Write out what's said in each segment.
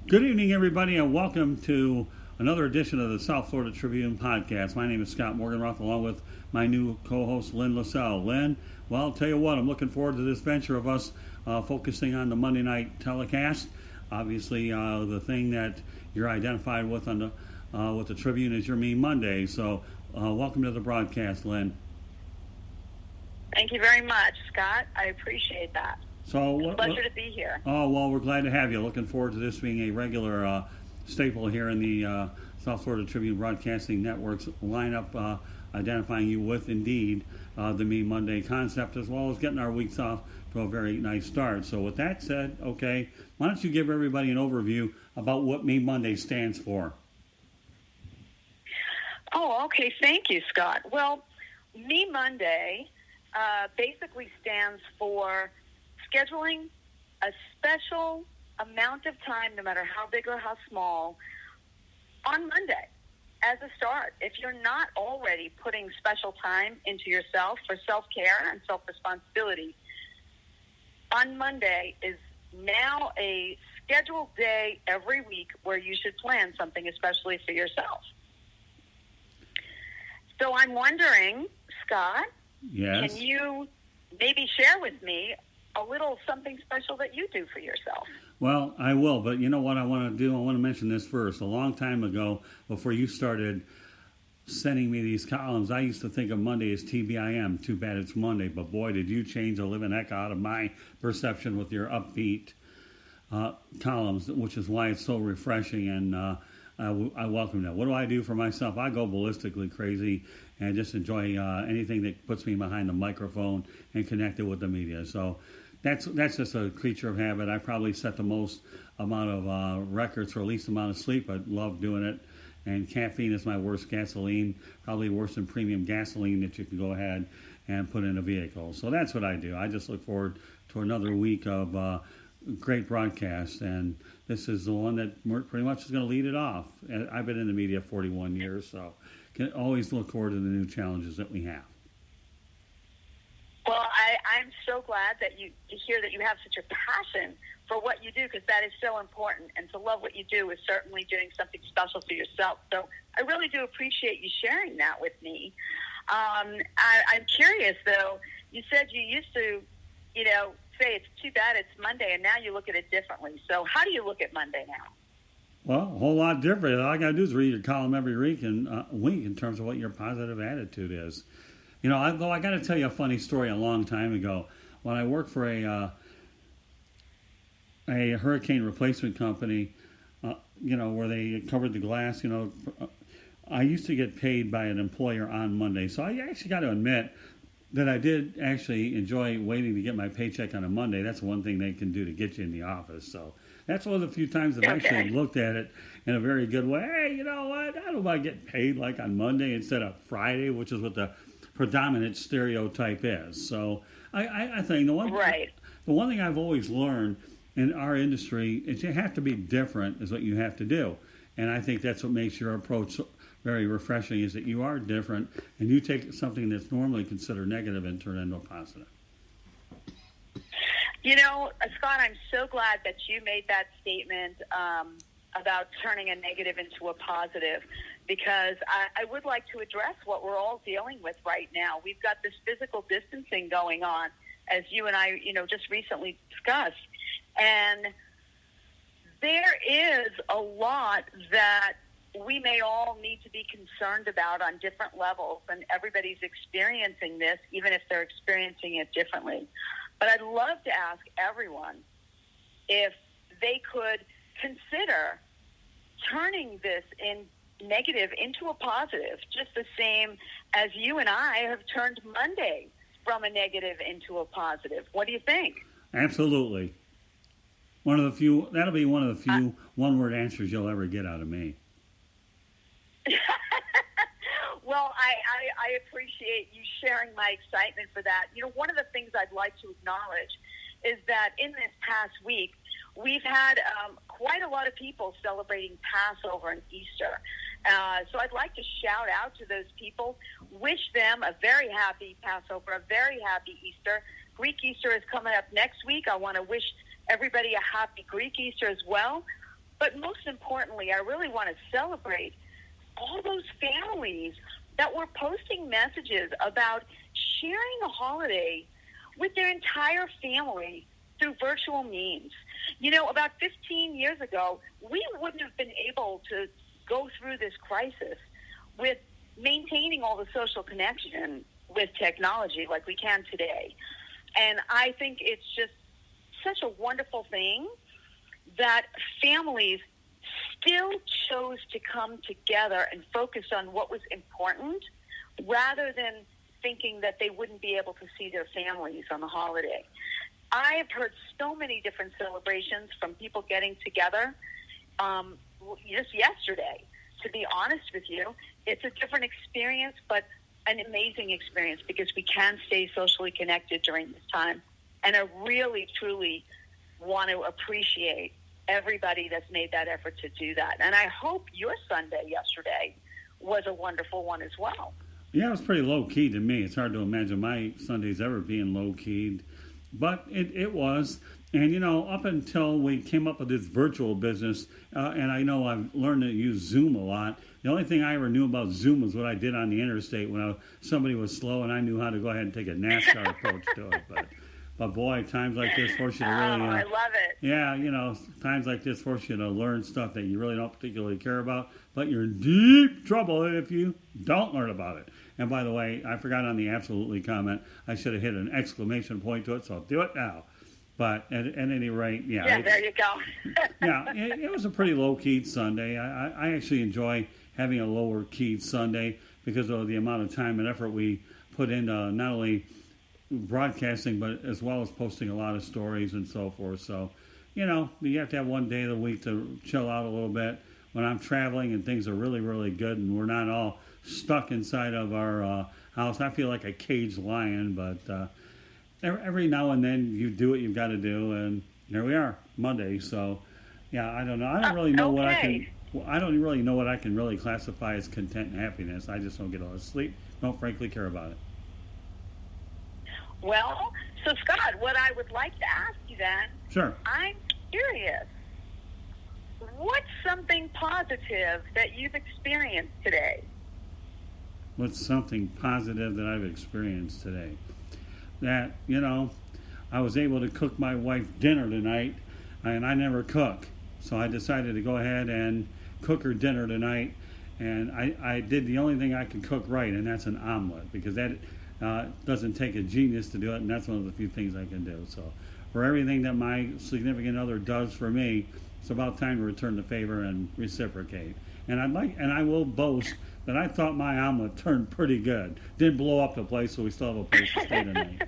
Good evening, everybody, and welcome to another edition of the South Florida Tribune podcast. My name is Scott Morganroth, along with my new co-host, Lynn Lessell. Lynn, well, I'll tell you what, I'm looking forward to this venture of us focusing on the Monday night telecast. Obviously, the thing that you're identified with with the Tribune is your Me Monday. So, welcome to the broadcast, Lynn. Thank you very much, Scott. I appreciate that. So, it's a pleasure to be here. Oh, well, we're glad to have you. Looking forward to this being a regular staple here in the South Florida Tribune Broadcasting Network's lineup, identifying you with, indeed, the Me Monday concept, as well as getting our weeks off to a very nice start. So with that said, okay, why don't you give everybody an overview about what Me Monday stands for? Oh, okay. Thank you, Scott. Well, Me Monday basically stands for scheduling a special amount of time, no matter how big or how small, on Monday as a start. If you're not already putting special time into yourself for self-care and self-responsibility, on Monday is now a scheduled day every week where you should plan something especially for yourself. So I'm wondering, Scott, yes, can you maybe share with me a little something special that you do for yourself? Well, I will, but you know what I want to do? I want to mention this first. A long time ago, before you started sending me these columns, I used to think of Monday as TBIM. Too bad it's Monday, but boy, did you change the living heck out of my perception with your upbeat columns, which is why it's so refreshing, and I welcome that. What do I do for myself? I go ballistically crazy and just enjoy anything that puts me behind the microphone and connected with the media. So that's just a creature of habit. I probably set the most amount of records for least amount of sleep. I love doing it. And caffeine is my worst gasoline, probably worse than premium gasoline that you can go ahead and put in a vehicle. So that's what I do. I just look forward to another week of great broadcast. And this is the one that pretty much is going to lead it off. I've been in the media 41 years, so can always look forward to the new challenges that we have. Well, I'm so glad that to hear that you have such a passion for what you do, because that is so important. And to love what you do is certainly doing something special for yourself. So I really do appreciate you sharing that with me. I'm curious, though. You said you used to, say it's too bad it's Monday, and now you look at it differently. So how do you look at Monday now? Well, a whole lot different. All I got to do is read your column every week in terms of what your positive attitude is. Though I got to tell you a funny story a long time ago. When I worked for a hurricane replacement company, where they covered the glass, I used to get paid by an employer on Monday. So I actually got to admit that I did actually enjoy waiting to get my paycheck on a Monday. That's one thing they can do to get you in the office. So that's one of the few times I've actually looked at it in a very good way. Hey, you know what? I don't want to get paid like on Monday instead of Friday, which is what the predominant stereotype is. So I think the one thing I've always learned in our industry is you have to be different is what you have to do. And I think that's what makes your approach very refreshing, is that you are different and you take something that's normally considered negative and turn it into a positive. Scott, I'm so glad that you made that statement about turning a negative into a positive, because I would like to address what we're all dealing with right now. We've got this physical distancing going on, as you and I, just recently discussed. And there is a lot that we may all need to be concerned about on different levels, and everybody's experiencing this, even if they're experiencing it differently. But I'd love to ask everyone if they could consider turning this negative into a positive, just the same as you and I have turned Monday from a negative into a positive. What do you think? Absolutely. That'll be one of the few one-word answers you'll ever get out of me. Well, I appreciate you sharing my excitement for that. One of the things I'd like to acknowledge is that in this past week, we've had quite a lot of people celebrating Passover and Easter. So I'd like to shout out to those people, wish them a very happy Passover, a very happy Easter. Greek Easter is coming up next week. I want to wish everybody a happy Greek Easter as well. But most importantly, I really want to celebrate all those families that were posting messages about sharing a holiday with their entire family through virtual means. You know, about 15 years ago, we wouldn't have been able to go through this crisis with maintaining all the social connection with technology like we can today. And I think it's just such a wonderful thing that families still chose to come together and focus on what was important rather than thinking that they wouldn't be able to see their families on the holiday. I have heard so many different celebrations from people getting together just yesterday. To be honest with you, it's a different experience, but an amazing experience because we can stay socially connected during this time. And I really, truly want to appreciate everybody that's made that effort to do that. And I hope your Sunday yesterday was a wonderful one as well. Yeah, it was pretty low-key to me. It's hard to imagine my Sundays ever being low-keyed. But it was. And, you know, up until we came up with this virtual business, and I know I've learned to use Zoom a lot, the only thing I ever knew about Zoom was what I did on the interstate when somebody was slow and I knew how to go ahead and take a NASCAR approach to it. But boy, times like this force you to really... I love it. Yeah, you know, times like this force you to learn stuff that you really don't particularly care about, but you're in deep trouble if you don't learn about it. And by the way, I forgot on the absolutely comment, I should have hit an exclamation point to it, so I'll do it now. But at any rate, yeah. Yeah, there you go. Yeah, it was a pretty low-keyed Sunday. I actually enjoy having a lower-keyed Sunday because of the amount of time and effort we put into not only broadcasting, but as well as posting a lot of stories and so forth. So, you know, you have to have one day of the week to chill out a little bit. When I'm traveling and things are really, really good and we're not all stuck inside of our house, I feel like a caged lion, but every now and then you do what you've got to do, and there we are, Monday. So, yeah, I don't know. I don't really know what I can... Well, I don't really know what I can really classify as content and happiness. I just don't get a lot of sleep. Don't frankly care about it. Well, so Scott, what I would like to ask you then, sure. I'm curious, what's something positive that you've experienced today? What's something positive that I've experienced today? That, you know, I was able to cook my wife dinner tonight, and I never cook. So I decided to go ahead and cook her dinner tonight, and I did the only thing I can cook right, and that's an omelet, because that doesn't take a genius to do it, and that's one of the few things I can do. So for everything that my significant other does for me, it's about time to return the favor and reciprocate. And I will boast that I thought my omelet turned pretty good. Didn't blow up the place, so we still have a place to stay tonight.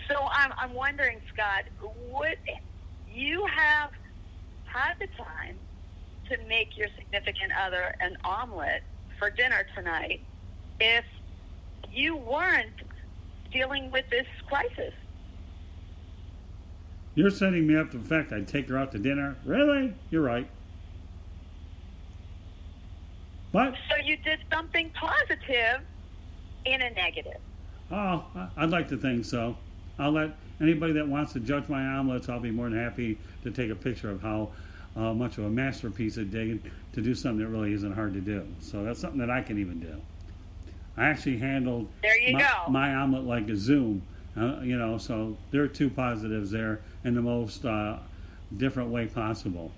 So I'm wondering, Scott, would you have had the time to make your significant other an omelet for dinner tonight if you weren't dealing with this crisis? You're setting me up for the fact I'd take her out to dinner? Really? You're right. What? So you did something positive in a negative. Oh, I'd like to think so. I'll let anybody that wants to judge my omelets, I'll be more than happy to take a picture of how much of a masterpiece it did to do something that really isn't hard to do. So that's something that I can even do. I actually handled my omelet like a Zoom, you know, so there are two positives there in the most different way possible.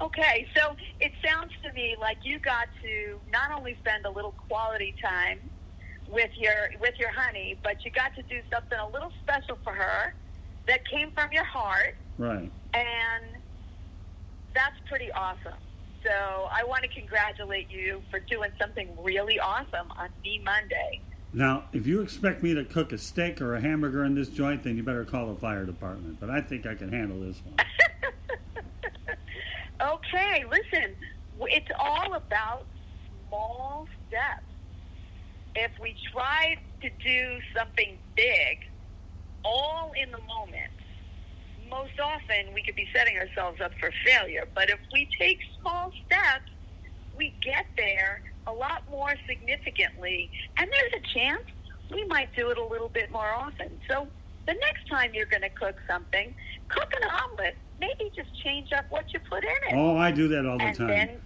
Okay, so it sounds to me like you got to not only spend a little quality time with your honey, but you got to do something a little special for her that came from your heart. Right. And that's pretty awesome. So I want to congratulate you for doing something really awesome on Me Monday. Now, if you expect me to cook a steak or a hamburger in this joint, then you better call the fire department. But I think I can handle this one. Okay, listen, it's all about small steps. If we try to do something big, all in the moment, most often we could be setting ourselves up for failure. But if we take small steps, we get there a lot more significantly, and there's a chance we might do it a little bit more often. So the next time you're going to cook something, cook an omelet. Maybe just change up what you put in it. Oh, I do that all the and time. Then,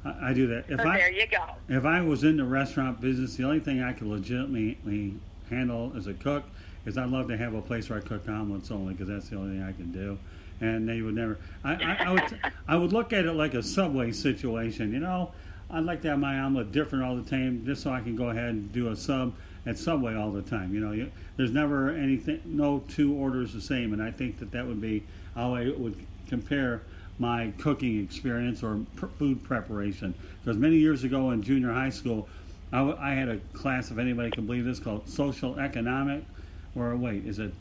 I do that. there you go. If I was in the restaurant business, the only thing I could legitimately handle as a cook is I'd love to have a place where I cook omelets only, because that's the only thing I can do. And they would never. I would look at it like a Subway situation. You know, I'd like to have my omelet different all the time, just so I can go ahead and do a sub at Subway all the time. You know, there's never anything, no two orders the same, and I think that would be how I would compare my cooking experience or food preparation. Because many years ago in junior high school, I had a class, if anybody can believe this, called social economic, or wait, is it,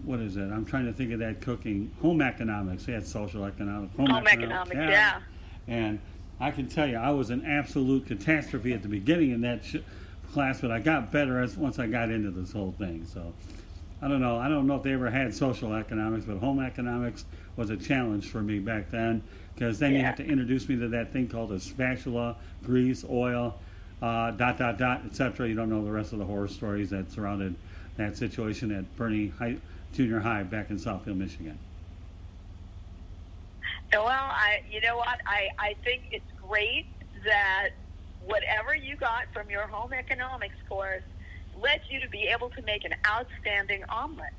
what is it? I'm trying to think of that cooking. Home economics. They had social economics. Home economics, yeah. And I can tell you, I was an absolute catastrophe at the beginning in that class, but I got better once I got into this whole thing. So I don't know. I don't know if they ever had social economics, but home economics was a challenge for me back then, because then you have to introduce me to that thing called a spatula, grease, oil, ... etc. You don't know the rest of the horror stories that surrounded that situation at Bernie Junior High back in Southfield, Michigan. Well, you know what? I think it's great that whatever you got from your home economics course led you to be able to make an outstanding omelet.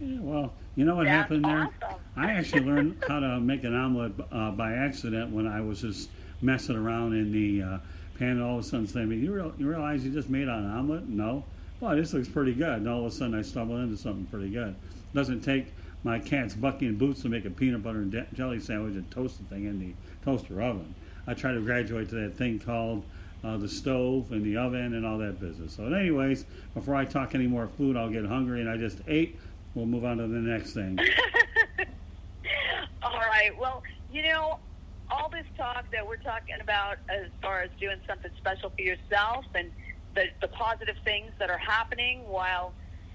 Yeah, well, you know what happened there? Awesome. I actually learned how to make an omelet by accident when I was just messing around in the pan, and all of a sudden saying, you realize you just made an omelet? No. Well, this looks pretty good. And all of a sudden I stumble into something pretty good. Doesn't take my cat's Bucky and Boots to make a peanut butter and jelly sandwich and toast the thing in the toaster oven. I try to graduate to that thing called the stove and the oven and all that business. So anyways, before I talk any more food, I'll get hungry, and I just ate. We'll move on to the next thing. All right. Well, you know, all this talk that we're talking about as far as doing something special for yourself and the positive things that are happening while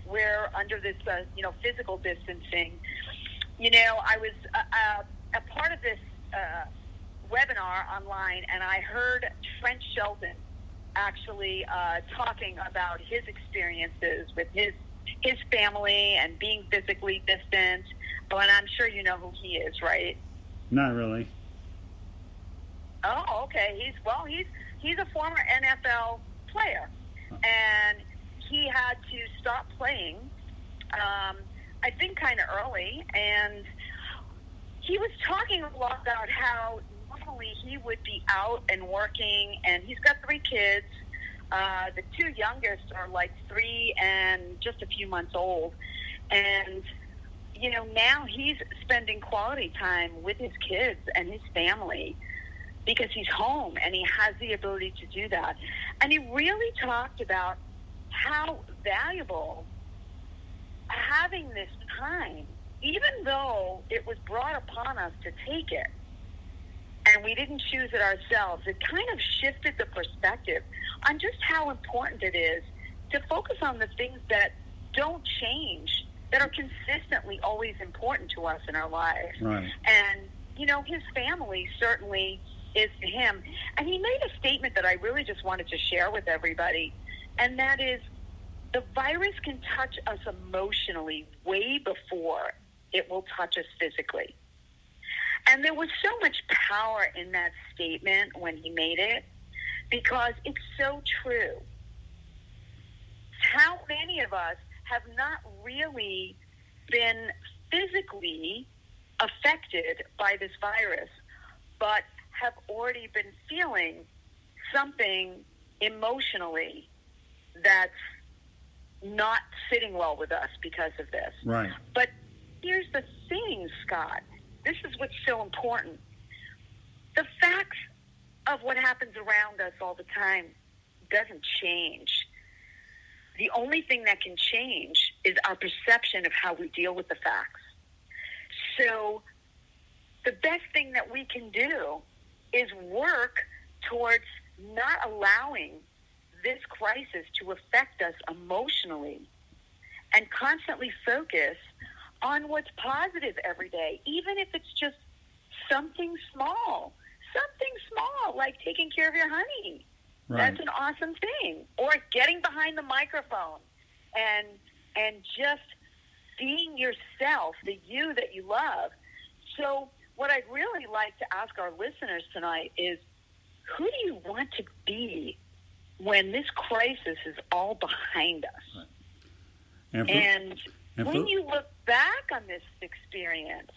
we're under this, physical distancing. You know, I was a part of this webinar online, and I heard Trent Shelton actually talking about his experiences with his family and being physically distant. But I'm sure you know who he is, right? Not really. Oh, okay. He's a former NFL player, and he had to stop playing, I think kind of early, and he was talking a lot about how normally he would be out and working, and he's got 3 kids. The 2 youngest are like 3 and just a few months old, and you know, now he's spending quality time with his kids and his family because he's home and he has the ability to do that. And he really talked about how valuable having this time, even though it was brought upon us to take it, and we didn't choose it ourselves, it kind of shifted the perspective on just how important it is to focus on the things that don't change, that are consistently always important to us in our lives. Right. And, you know, his family certainly is to him. And he made a statement that I really just wanted to share with everybody, and that is, the virus can touch us emotionally way before it will touch us physically. And there was so much power in that statement when he made it, because it's so true. How many of us have not really been physically affected by this virus, but have already been feeling something emotionally that's not sitting well with us because of this? Right. But here's the thing, Scott. This is what's so important. The facts of what happens around us all the time doesn't change. The only thing that can change is our perception of how we deal with the facts. So the best thing that we can do is work towards not allowing this crisis to affect us emotionally, and constantly focus on what's positive every day, even if it's just something small, like taking care of your honey. Right. That's an awesome thing. Or getting behind the microphone and and just being yourself, the you that you love. So what I'd really like to ask our listeners tonight is, who do you want to be when this crisis is all behind us? Right. And when you look back on this experience,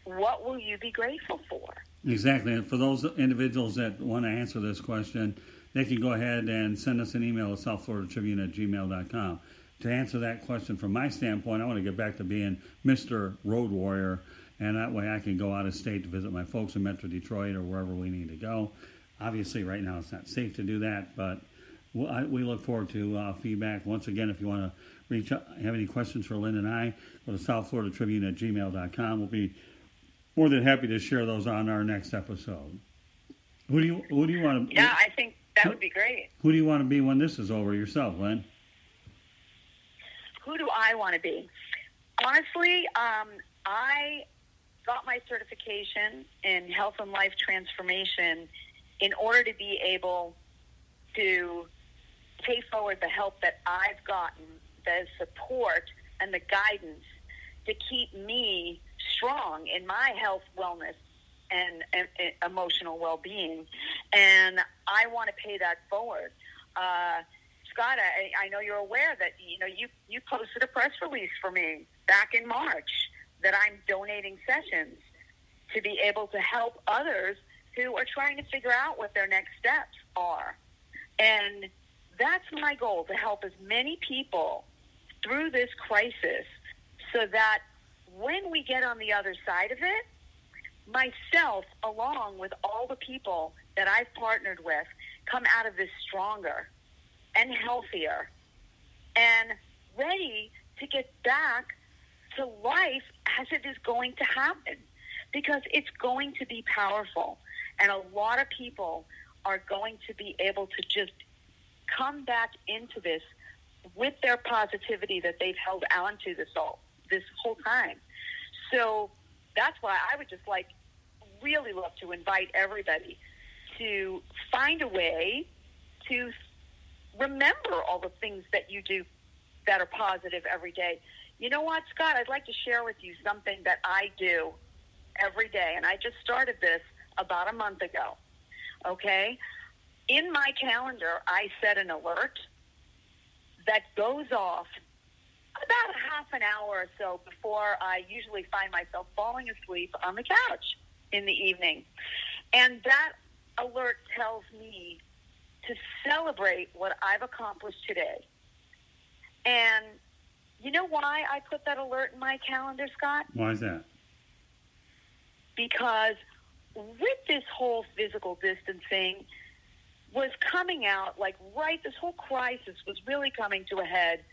what will you be grateful for? Exactly. And for those individuals that want to answer this question, they can go ahead and send us an email at southfloridatribune@gmail.com. To answer that question from my standpoint, I want to get back to being Mr. Road Warrior, and that way I can go out of state to visit my folks in Metro Detroit or wherever we need to go. Obviously, right now it's not safe to do that, but we look forward to feedback. Once again, if you want to reach out, have any questions for Lynn and I, go to southfloridatribune@gmail.com. We'll be more than happy to share those on our next episode. Who do you want to? Yeah, I think that would be great. Who do you want to be when this is over yourself, Lynn? Who do I want to be? Honestly, I got my certification in health and life transformation in order to be able to pay forward the help that I've gotten, the support and the guidance to keep me strong in my health, wellness, and emotional well-being. And I want to pay that forward. Scott, I know you're aware that you posted a press release for me back in March that I'm donating sessions to be able to help others who are trying to figure out what their next steps are. And that's my goal, to help as many people through this crisis so that when we get on the other side of it, myself, along with all the people that I've partnered with, come out of this stronger and healthier and ready to get back to life as it is going to happen, because it's going to be powerful. And a lot of people are going to be able to just come back into this with their positivity that they've held on to this whole time. So that's why I would just really love to invite everybody to find a way to remember all the things that you do that are positive every day. You know what, Scott? I'd like to share with you something that I do every day, and I just started this about a month ago, okay? In my calendar, I set an alert that goes off about a half an hour or so before I usually find myself falling asleep on the couch in the evening. And that alert tells me to celebrate what I've accomplished today. And you know why I put that alert in my calendar, Scott? Why is that? Because with this whole physical distancing was coming out, this whole crisis was really coming to a head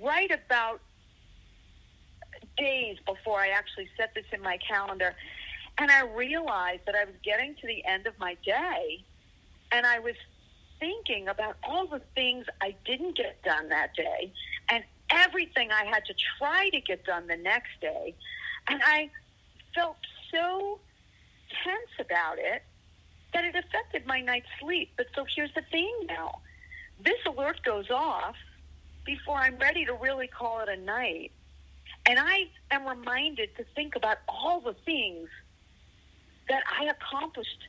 right about days before I actually set this in my calendar. And I realized that I was getting to the end of my day, and I was thinking about all the things I didn't get done that day and everything I had to try to get done the next day. And I felt so tense about it that it affected my night's sleep. But so here's the thing now. This alert goes off before I'm ready to really call it a night. And I am reminded to think about all the things that I accomplished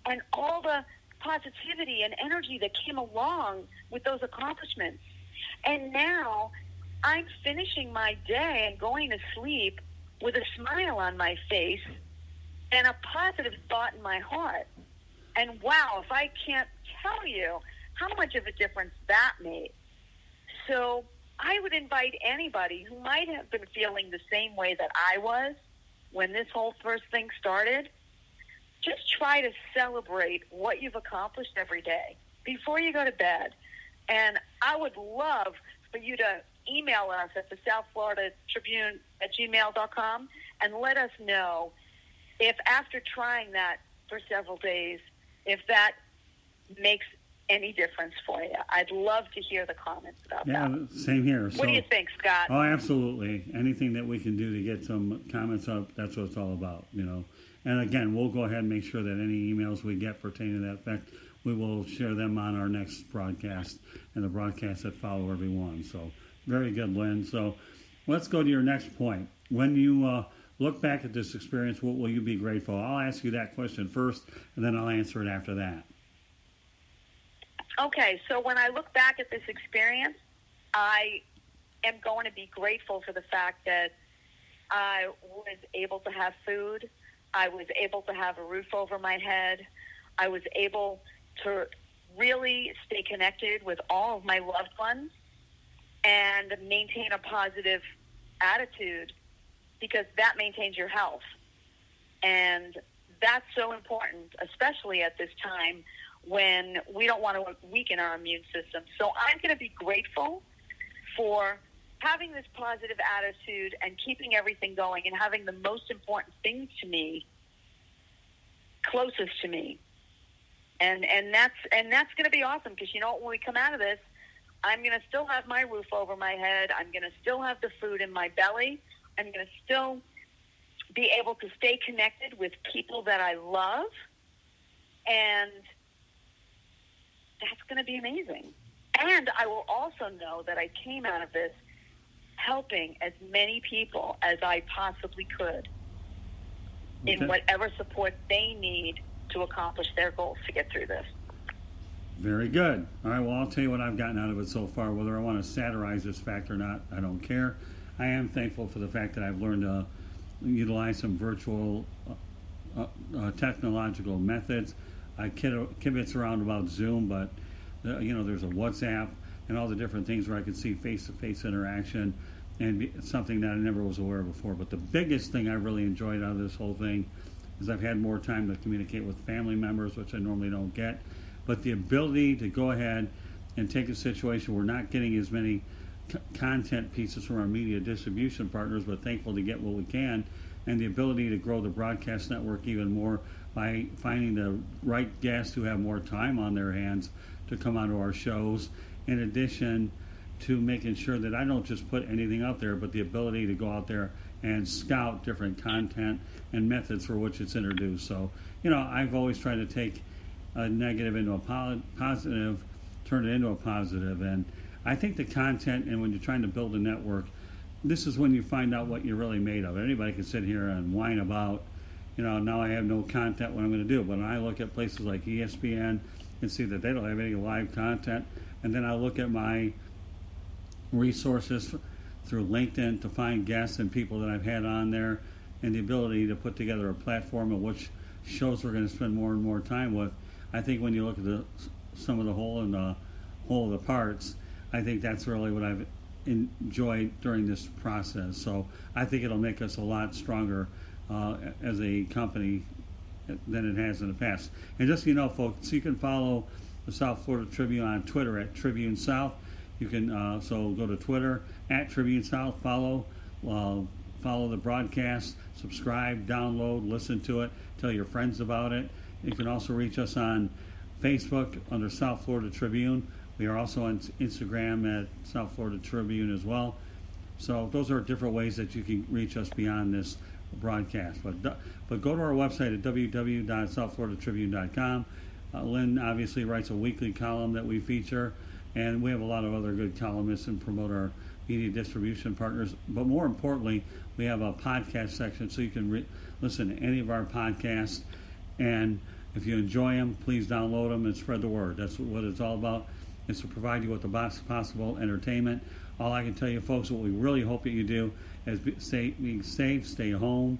and all the positivity and energy that came along with those accomplishments. And now I'm finishing my day and going to sleep with a smile on my face and a positive thought in my heart. And wow, if I can't tell you how much of a difference that made. So I would invite anybody who might have been feeling the same way that I was when this whole first thing started, just try to celebrate what you've accomplished every day before you go to bed. And I would love for you to email us at the South Florida Tribune at gmail.com and let us know if after trying that for several days, if that makes any difference for you. I'd love to hear the comments about that. Yeah, same here. What do you think, Scott? Oh, absolutely. Anything that we can do to get some comments up, that's what it's all about, And again, we'll go ahead and make sure that any emails we get pertaining to that effect, we will share them on our next broadcast and the broadcasts that follow every one. So Very good, Lynn. So let's go to your next point. When you look back at this experience, what will you be grateful? I'll ask you that question first, and then I'll answer it after that. Okay, so when I look back at this experience, I am going to be grateful for the fact that I was able to have food. I was able to have a roof over my head. I was able to really stay connected with all of my loved ones and maintain a positive attitude, because that maintains your health. And that's so important, especially at this time when we don't want to weaken our immune system. So I'm going to be grateful for having this positive attitude and keeping everything going and having the most important thing to me closest to me. And that's going to be awesome, because you know what, when we come out of this, I'm going to still have my roof over my head. I'm going to still have the food in my belly. I'm going to still be able to stay connected with people that I love. And that's going to be amazing. And I will also know that I came out of this helping as many people as I possibly could in whatever support they need to accomplish their goals to get through this. Very good. All right, well, I'll tell you what I've gotten out of it so far. Whether I want to satirize this fact or not, I don't care. I am thankful for the fact that I've learned to utilize some virtual technological methods. I kibitz around about Zoom, but there's a WhatsApp and all the different things where I can see face-to-face interaction, and something that I never was aware of before. But the biggest thing I really enjoyed out of this whole thing is I've had more time to communicate with family members, which I normally don't get. But the ability to go ahead and take a situation where we're not getting as many content pieces from our media distribution partners, but thankful to get what we can, and the ability to grow the broadcast network even more by finding the right guests who have more time on their hands to come onto our shows, in addition to making sure that I don't just put anything out there, but the ability to go out there and scout different content and methods for which it's introduced. So, I've always tried to take a negative into a positive, turn it into a positive. And I think the content, and when you're trying to build a network, this is when you find out what you're really made of. Anybody can sit here and whine about, now I have no content, what I'm going to do. But when I look at places like ESPN and see that they don't have any live content, and then I look at my resources through LinkedIn to find guests and people that I've had on there, and the ability to put together a platform of which shows we're going to spend more and more time with. I think when you look at the sum of the whole and the whole of the parts, I think that's really what I've enjoyed during this process. So I think it'll make us a lot stronger as a company than it has in the past. And just so you know, folks, you can follow the South Florida Tribune on Twitter at Tribune South. You can so go to Twitter at Tribune South, follow the broadcast, subscribe, download, listen to it, tell your friends about it. You can also reach us on Facebook under South Florida Tribune. We are also on Instagram at South Florida Tribune as well. So those are different ways that you can reach us beyond this broadcast. But go to our website at www.southfloridatribune.com. Lynn obviously writes a weekly column that we feature, and we have a lot of other good columnists and promote our media distribution partners. But more importantly, we have a podcast section, so you can listen to any of our podcasts. And if you enjoy them, please download them and spread the word. That's what it's all about, is to provide you with the best possible entertainment. All I can tell you, folks, what we really hope that you do is be safe, stay home,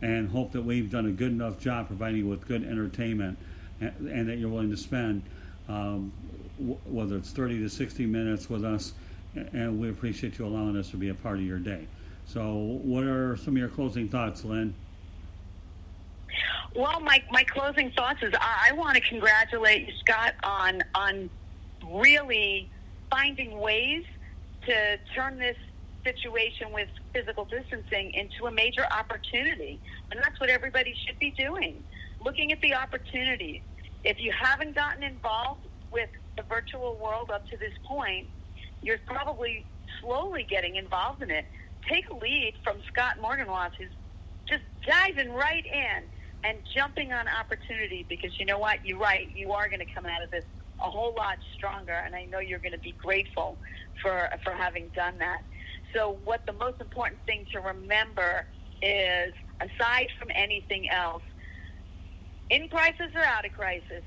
and hope that we've done a good enough job providing you with good entertainment, and that you're willing to spend, whether it's 30 to 60 minutes with us, and we appreciate you allowing us to be a part of your day. So what are some of your closing thoughts, Lynn? Well, my closing thoughts is I want to congratulate you, Scott, on really finding ways to turn this situation with physical distancing into a major opportunity. And that's what everybody should be doing, looking at the opportunities. If you haven't gotten involved with the virtual world up to this point, you're probably slowly getting involved in it. Take a lead from Scott Morganroth, who's just diving right in and jumping on opportunity, because you know what? You're right. You are going to come out of this a whole lot stronger, and I know you're going to be grateful for having done that. So what the most important thing to remember is, aside from anything else, in crisis or out of crisis,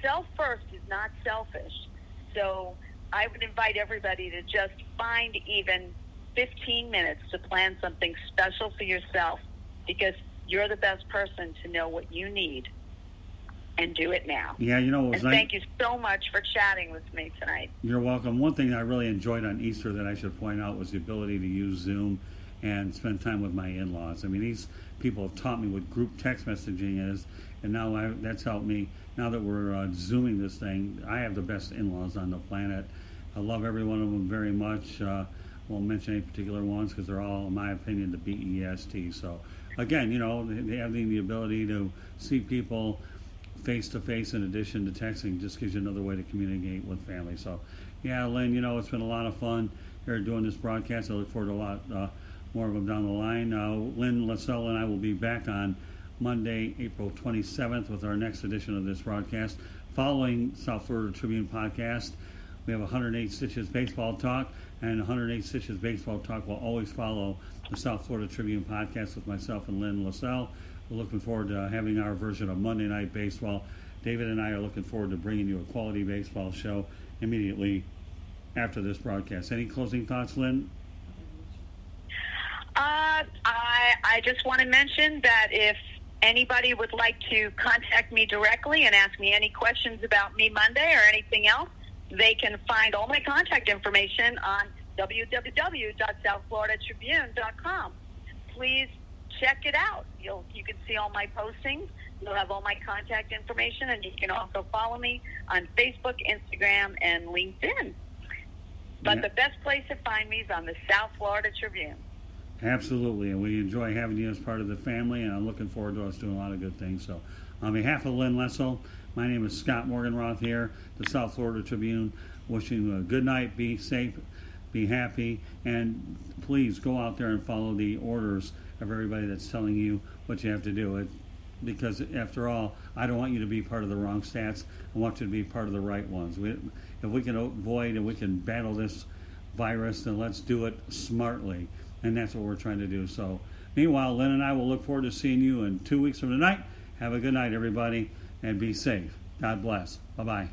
self first is not selfish. So I would invite everybody to just find even 15 minutes to plan something special for yourself, because you're the best person to know what you need, and do it now. Yeah, you know, it was and nice. Thank you so much for chatting with me tonight. You're welcome. One thing I really enjoyed on Easter that I should point out was the ability to use Zoom and spend time with my in-laws. I mean, these people have taught me what group text messaging is, and now that's helped me. Now that we're Zooming this thing, I have the best in-laws on the planet. I love every one of them very much. Won't mention any particular ones because they're all, in my opinion, the BEST. So, again, you know, having the ability to see people face-to-face in addition to texting just gives you another way to communicate with family. So, yeah, Lynn, you know, it's been a lot of fun here doing this broadcast. I look forward to a lot more of them down the line. Lynn, Lessell, and I will be back on Monday, April 27th with our next edition of this broadcast. Following South Florida Tribune podcast, we have 108 Stitches Baseball Talk, and 108 Stitches Baseball Talk will always follow the South Florida Tribune podcast with myself and Lynn Lessell. We're looking forward to having our version of Monday Night Baseball. David and I are looking forward to bringing you a quality baseball show immediately after this broadcast. Any closing thoughts, Lynn? I just want to mention that if anybody would like to contact me directly and ask me any questions about me Monday or anything else, they can find all my contact information on www.southfloridatribune.com. Please check it out. You can see all my postings. You'll have all my contact information, and you can also follow me on Facebook, Instagram, and LinkedIn. But the best place to find me is on the South Florida Tribune. Absolutely, and we enjoy having you as part of the family, and I'm looking forward to us doing a lot of good things. So, on behalf of Lynn Lessell, my name is Scott Morganroth here, the South Florida Tribune, wishing you a good night, be safe, be happy, and please go out there and follow the orders of everybody that's telling you what you have to do. Because, after all, I don't want you to be part of the wrong stats. I want you to be part of the right ones. If we can avoid and we can battle this virus, then let's do it smartly. And that's what we're trying to do. So, meanwhile, Lynn and I will look forward to seeing you in 2 weeks from tonight. Have a good night, everybody, and be safe. God bless. Bye-bye.